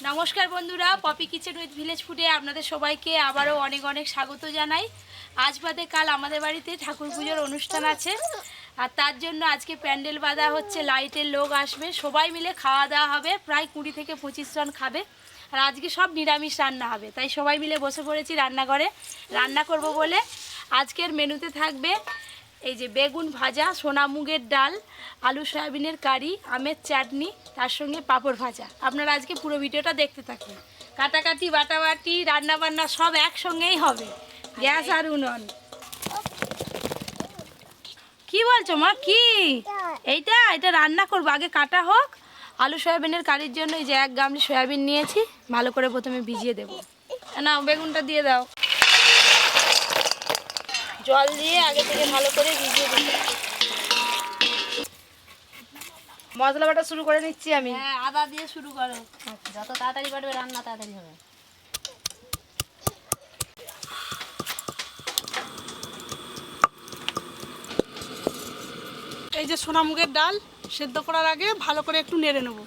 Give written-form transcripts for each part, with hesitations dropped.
নমস্কার বন্ধুরা, poppy kitchen with village ফুডে আপনাদের সবাইকে আবারও অনেক অনেক স্বাগত জানাই। আজ বাদে কাল আমাদের বাড়িতে ঠাকুর পুজোর অনুষ্ঠান আছে, আর তার জন্য আজকে প্যান্ডেল বাঁধা হচ্ছে, লাইটের লোক আসবে, সবাই মিলে খাওয়া দাওয়া হবে, প্রায় 20 থেকে 25 জন খাবে। আর আজকে সব নিরামিষ রান্না হবে, তাই সবাই মিলে বসে পড়েছি রান্নাঘরে রান্না করব বলে। আজকের মেনুতে থাকবে এই যে বেগুন ভাজা, সোনা মুগের ডাল, আলু সয়াবিনের কারি, আমের চাটনি, তার সঙ্গে পাঁপড় ভাজা। আপনারা আজকে পুরো ভিডিওটা দেখতে থাকুন। কাটাকাটি বাটাবাটি রান্নাবান্না সব একসঙ্গেই হবে, গ্যাস আর উনুন। কি বলছো মা? কি এইটা এটা রান্না করবো, আগে কাটা হোক। আলু সয়াবিনের কারির জন্য এই যে 1 গামলি সয়াবিন নিয়েছি, ভালো করে প্রথমে ভিজিয়ে দেবো। না, বেগুনটা দিয়ে দাও, জল দিয়ে আগে থেকে ভালো করে ভিজিয়ে দিতে। মশলা বাটা শুরু করে নিচ্ছি আমি। হ্যাঁ, আদা দিয়ে শুরু করো। যত তাড়াতাড়ি বাটবে রান্না তাড়াতাড়ি হবে। এই যে সোনা মুগের ডাল সেদ্ধ করার আগে ভালো করে একটু নেড়ে নেব।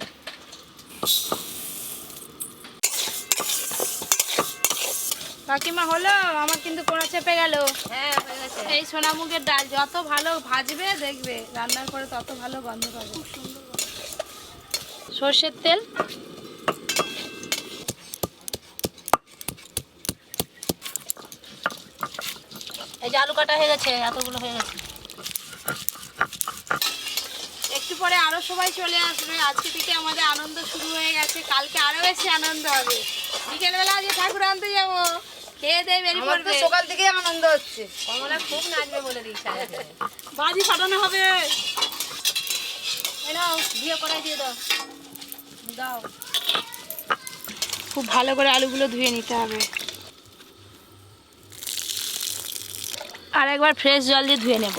কাকিমা হলো? আমার কিন্তু কোনা চেপে গেল। হ্যাঁ, হয়ে গেছে। এই সোনা মুগের ডাল যত ভালো ভাজবে দেখবে রান্নার পরে তত ভালো গন্ধ পাবে। খুব সুন্দর সর্ষের তেল, এই যে আলু কাটা হয়ে গেছে, এতগুলো হয়ে গেছে। একটু পরে আরো সবাই চলে আসবে। আজকে থেকে আমাদের আনন্দ শুরু হয়ে গেছে, কালকে আরো বেশি আনন্দ হবে। বিকেলবেলা আজকে ঠাকুর আনতে যাবো, খেয়ে দিয়ে বেরিয়ে আমার তো পড়বে। সকাল থেকেই আনন্দ হচ্ছে। কমলা খুব নাচবে বলে দিচ্ছে। বাজি ফাটানো হবে। এই নাও, দিয়ে কড়াই দিয়ে দাও। দাও, খুব ভালো করে আলুগুলো ধুয়ে নিতে হবে, আর একবার ফ্রেশ জল দিয়ে ধুয়ে নেব।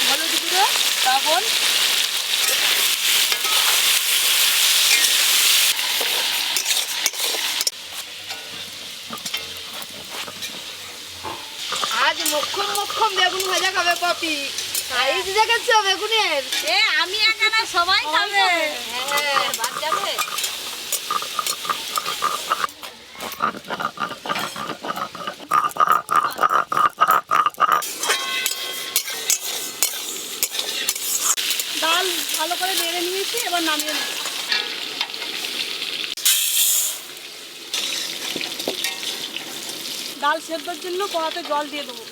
হলুদ গুঁড়ো, লবণ, আজ মক্ষম মক্ষম বেগুন ভাজা খাবে পপি। সাইজ দেখেছো বেগুনের? এ আমি একা না, সবাই খাবে। হ্যাঁ, বাদ যাবে। ডাল ভালো করে নেড়ে নিয়েছি, এবার নামিয়ে নেব। ডাল সেদ্ধর জন্য কড়াতে জল দিয়ে দেবো।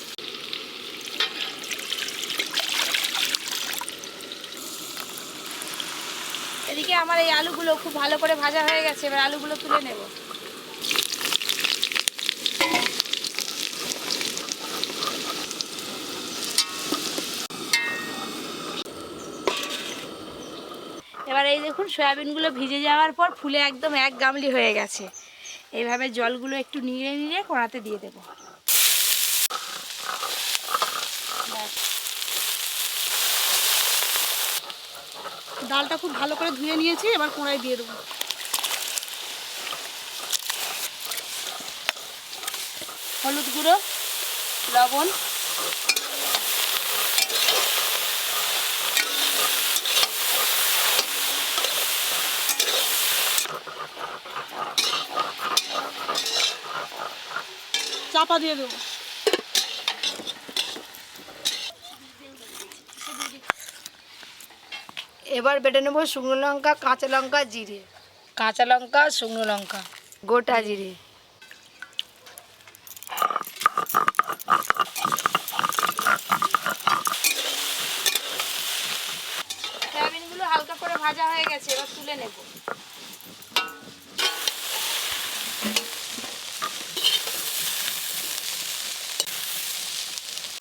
এদিকে আমার এই আলুগুলো খুব ভালো করে ভাজা হয়ে গেছে, এবার আলুগুলো তুলে নেব। এবার এই দেখুন সয়াবিনগুলো ভিজে যাওয়ার পর ফুলে একদম 1 গামলি হয়ে গেছে। এইভাবে জলগুলো একটু নিড়ে নিড়ে কড়াতে দিয়ে দেব। ডালটা খুব ভালো করে ধুয়ে নিয়েছি, এবার কড়াই দিয়ে দেবো। হলুদ গুঁড়ো, লবণ, চাপা দিয়ে দেবো। এবার বেটে নেবো শুকনো লঙ্কা, কাঁচা লঙ্কা, জিরে। কাঁচা লঙ্কা, শুকনো লঙ্কা, গোটা জিরে। সয়াবিনগুলো হালকা করে ভাজা হয়ে গেছে, এবার তুলে নেব।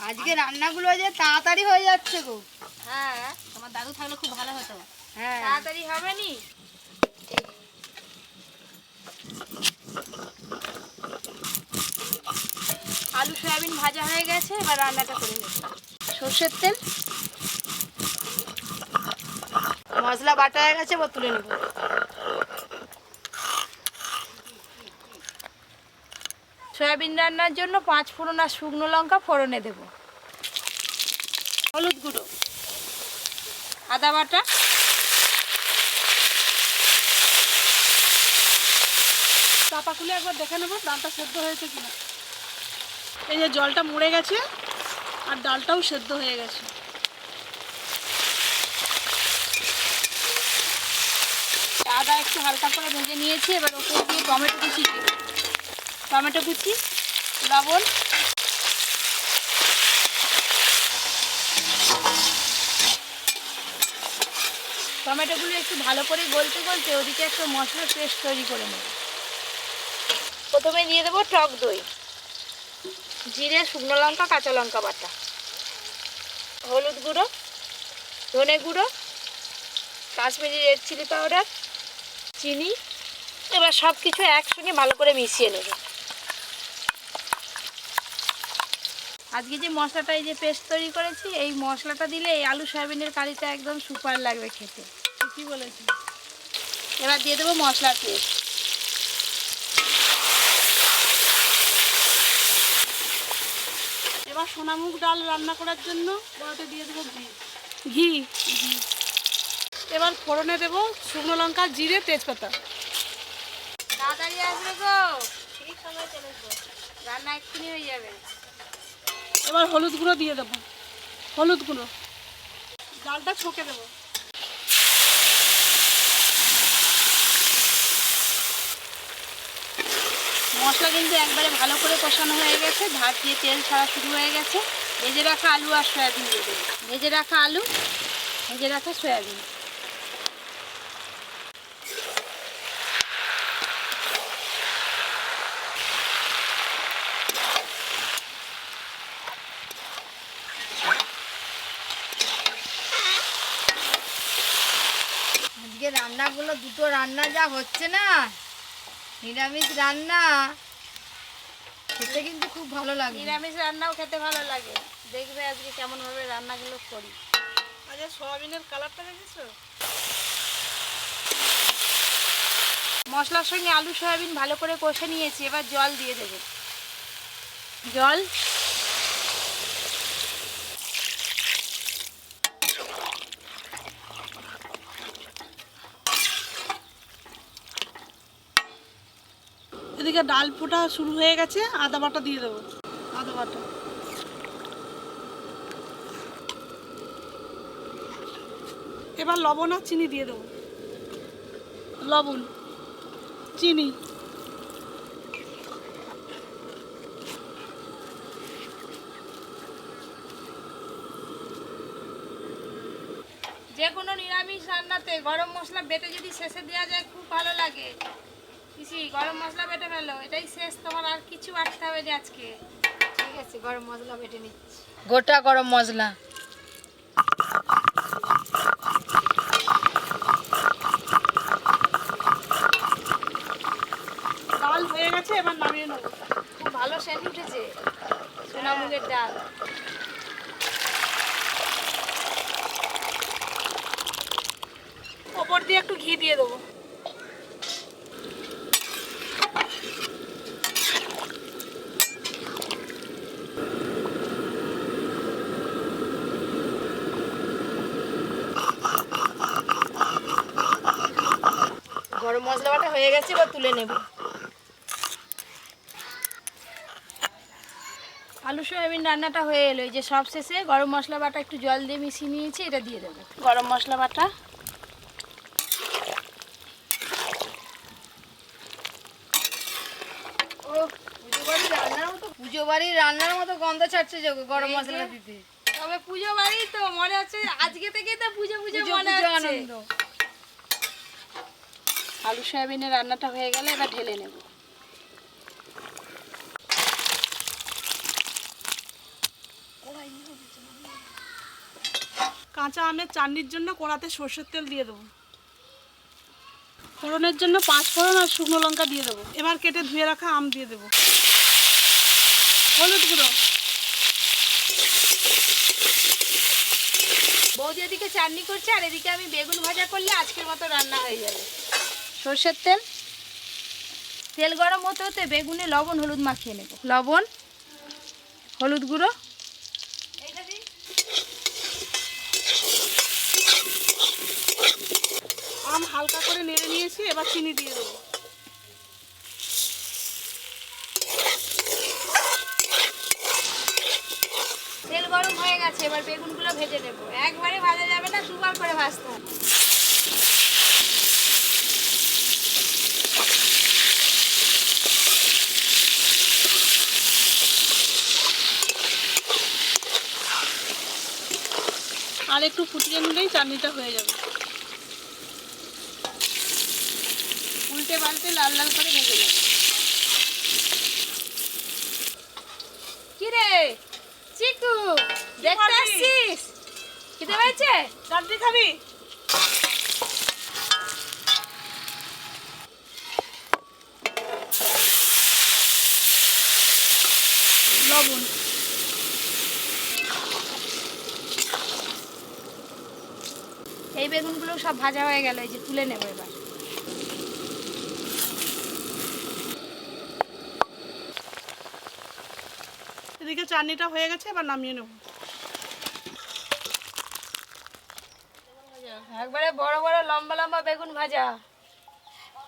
আজকে রান্নাগুলো যে তাড়াতাড়ি হয়ে যাচ্ছে গো। হ্যাঁ, তোমার দাদু থাকলে খুব ভালো হতো। হ্যাঁ, তাড়াতাড়ি হবে নি। আলু সয়াবিন ভাজা হয়ে গেছে, এবার রান্নাটা করে নেব। সর্ষের তেল, মশলা বাটা হয়ে গেছে, এবার তুলে নেব। সয়াবিন রান্নার জন্য 5 ফোড়ন আর শুকনো লঙ্কা ফোড়নে দেব। হলুদ গুঁড়ো, আদা বাটা, চাপা খুলে একবার দেখে নেবো ডালটা সেদ্ধ হয়েছে কিনা। এই যে জলটা মরে গেছে আর ডালটাও সেদ্ধ হয়ে গেছে। আদা একটু হালকা করে ভেজে নিয়েছি, এবার ওপর দিয়ে টমেটো কুচি দিয়ে দেবো। টমেটো কুচি, লবণ, টমেটোগুলো একটু ভালো করে গলতে গলতে ওদিকে একটা মশলার পেস্ট তৈরি করে নেব। প্রথমে দিয়ে দেবো টক দই, জিরে, শুকনো লঙ্কা, কাঁচা লঙ্কা বাটা, হলুদ গুঁড়ো, ধনে গুঁড়ো, কাশ্মীরি রেড চিলি পাউডার, চিনি। এবার সব কিছু একসঙ্গে ভালো করে মিশিয়ে নেব। আজকে যে মশলাটা, এই যে পেস্ট তৈরি করেছি, এই মশলাটা দিলে এই আলু সয়াবিনের কারিটা একদম সুপার লাগবে খেতে। ঠিকই বলেছি। এবার দিয়ে দেবো মশলার পেস্ট। এবার সোনামুগ ডাল রান্না করার জন্য কড়াতে দিয়ে দেবো ঘি, এবার ফোড়নে দেবো শুকনো লঙ্কা, জিরে, তেজপাতা। তাড়াতাড়ি আসবে গো, ঠিক সময় চলে আসবো, রান্না এক্ষুনি হয়ে যাবে। এবার হলুদ গুঁড়ো দিয়ে দেবো, হলুদ গুঁড়ো। ডালটা ছকে দেবো। মশলা কিন্তু একবারে ভালো করে কষানো হয়ে গেছে, ধার দিয়ে তেল ছাড়া শুরু হয়ে গেছে। ভেজে রাখা আলু আর সয়াবিন দিয়ে দেবো। ভেজে রাখা আলু, ভেজে রাখা সয়াবিন। আজকে রান্নাগুলো দুটো রান্না যা হচ্ছে না, নিরামিষ রান্না, খেতে কিন্তু খুব ভালো লাগে। নিরামিষ রান্নাও খেতে ভালো লাগে। দেখবে আজকে কেমনভাবে রান্নাগুলো করি। আচ্ছা, সয়াবিনের কালারটা দেখেছো? মশলার সঙ্গে আলু সয়াবিন ভালো করে কষে নিয়েছি, এবার জল দিয়ে দেবো। জল, এদিকে ডাল ফোটা শুরু হয়ে গেছে, আদা বাটা দিয়ে দেবো। আদা বাটা, এবার লবণ আর চিনি দিয়ে দেবো। লবণ, চিনি, যে কোনো নিরামিষ রান্নাতে গরম মশলা বেটে যদি শেষে দেওয়া যায় খুব ভালো লাগে। পিসি, গরম মশলা বেটে ফেলো, এটাই শেষ, তোমার আর কিছু বাটতে হবে না আজকে। ঠিক আছে, গরম মশলা বেটে নিচ্ছি, গোটা গরম মশলা। ডাল হয়ে গেছে, এবার নামিয়ে নেবো। খুব ভালো সেন্ট উঠেছে সোনামুগের ডাল। ওপর দিয়ে একটু ঘি দিয়ে দেবো। গরম মশলা বাটা হয়ে গেছে, এবার তুলে নেব। আলু সয়াবিন রান্নাটা হয়ে এলো। এই যে সব শেষে গরম মশলা বাটা একটু জল দিয়ে মিশিয়ে নিয়েছি, এটা দিয়ে দেবো। গরম মশলা বাটা, ও, পুজো বাড়ির রান্নার মতো গন্ধ ছাড়ছে যে গরম এই যে। মশলা দিতে। তবে পুজো বাড়ি তো মনে হচ্ছে আজকে থেকে তো পুজো পুজো পুজো মনে পুজো হচ্ছে। আনন্দ। আলু সয়াবিনের রান্নাটা হয়ে গেলে এবার ঢেলে নেব। কাঁচা আমের চাটনির জন্য কড়াতে সর্ষের তেল দিয়ে দেবো। ফোড়নের জন্য 5 ফোড়ন আর শুকনো লঙ্কা দিয়ে দেবো। এবার কেটে ধুয়ে রাখা আম দিয়ে দেবো। হলুদ গুঁড়ো, বৌদি এদিকে চাটনি করছে আর এদিকে আমি বেগুন ভাজা করলে আজকের মতো রান্না হয়ে যাবে। সর্ষের তেল, তেল গরম হতে হতে বেগুনে লবণ হলুদ মাখিয়ে নেব। লবণ, হলুদ গুঁড়ো, হালকা করে নেড়ে নিয়েছি, এবার চিনি দিয়ে দেবো। তেল গরম হয়ে গেছে, এবার বেগুনগুলো ভেজে নেব। একবারে ভাজা যাবে না, দুবার করে ভাজতে হবে। আর একটু ফুটিয়ে নিলেই চাটনিটা হয়ে যাবে। উল্টে পাল্টে লাল লাল করে ভেজে নেব। কি রে চিকু, দেখতে করবি? আসছিস? খেতে পাইছে? চাটনি খাবি? লবণ। এই বেগুনগুলো সব ভাজা হয়ে গেল, এই যে তুলে নেব এবার। এদিকে চাটনিটা হয়ে গেছে, এবার নামিয়ে নেব। একবারে বড় বড় লম্বা লম্বা বেগুন ভাজা,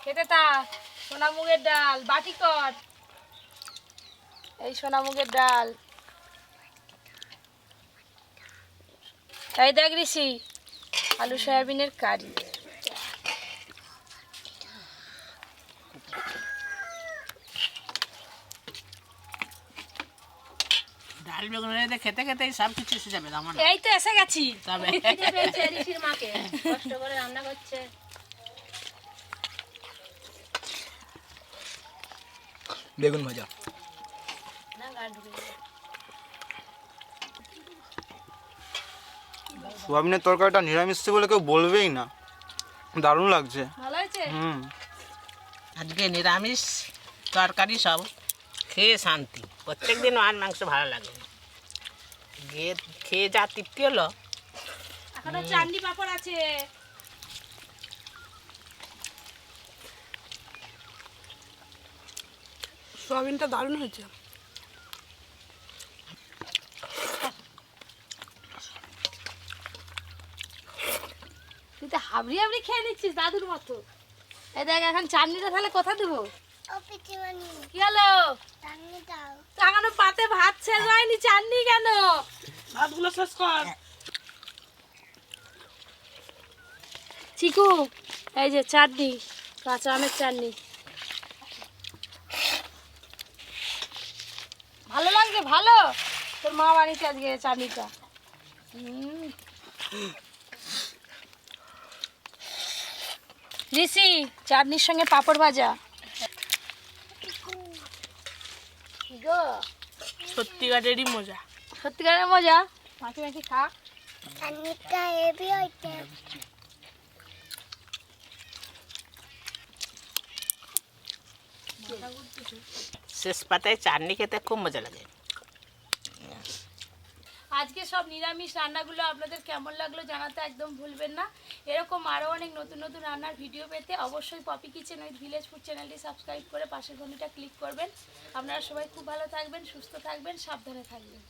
খেতে থাক। সোনা মুগের ডাল বাটি কর, এই সোনা মুগের ডাল। এই দেখ ঋষি, আলু সয়াবিনের কারি। ডাল বেগুন হয়ে খেতে খেতে সব কিছু এসে যাবে আমার এই তো এসে গেছি। তবে ঋষির মাকে কষ্ট করে রান্না করছে। বেগুন ভাজা। সোয়াবিনের তরকারিটা নিরামিষ বলে কেউ বলবেই না, দারুণ লাগছে। ভালো হয়েছে? আজকে নিরামিষ তরকারি সব খেয়ে শান্তি। প্রত্যেক দিন আর মাংস ভালো লাগে না। গিয়ে খেয়ে যা তৃপ্তি হলো। এখনো চাটনি পাপড় আছে। সোয়াবিনটা দারুণ হয়েছে। তুই তো হাবড়ি হাবড়ি খেয়ে নিচ্ছিস দাদুর মতো। এই দেখ এখন চাটনিটা তাহলে কোথা দেবো? কি হলো? এখনো পাতে ভাত শেষ হয়নি, চাটনি কেন? ভাতগুলো শেষ কর। চিকু, এই যে চাটনি, কাঁচা আমের চাটনি। ভালো লাগছে? ভালো? তোর মা বানিয়েছে আজকে চাটনিটা। ঋষি, চাটনির সঙ্গে পাঁপড় ভাজা। কি গো, সত্যিকারেরই মজা। সত্যিকারের মজা। মাখি মাখি খা। শেষ পাতায় চাটনি খেতে খুব মজা লাগে। আজকে সব নিরামিষ রান্নাগুলো আপনাদের কেমন লাগলো জানাতে একদম ভুলবেন না। এরকম আরও অনেক নতুন নতুন রান্নার ভিডিও পেতে অবশ্যই Poppy kitchen with village food চ্যানেলটি সাবস্ক্রাইব করে পাশের ঘন্টিটা ক্লিক করবেন। আপনারা সবাই খুব ভালো থাকবেন, সুস্থ থাকবেন, সাবধানে থাকবেন।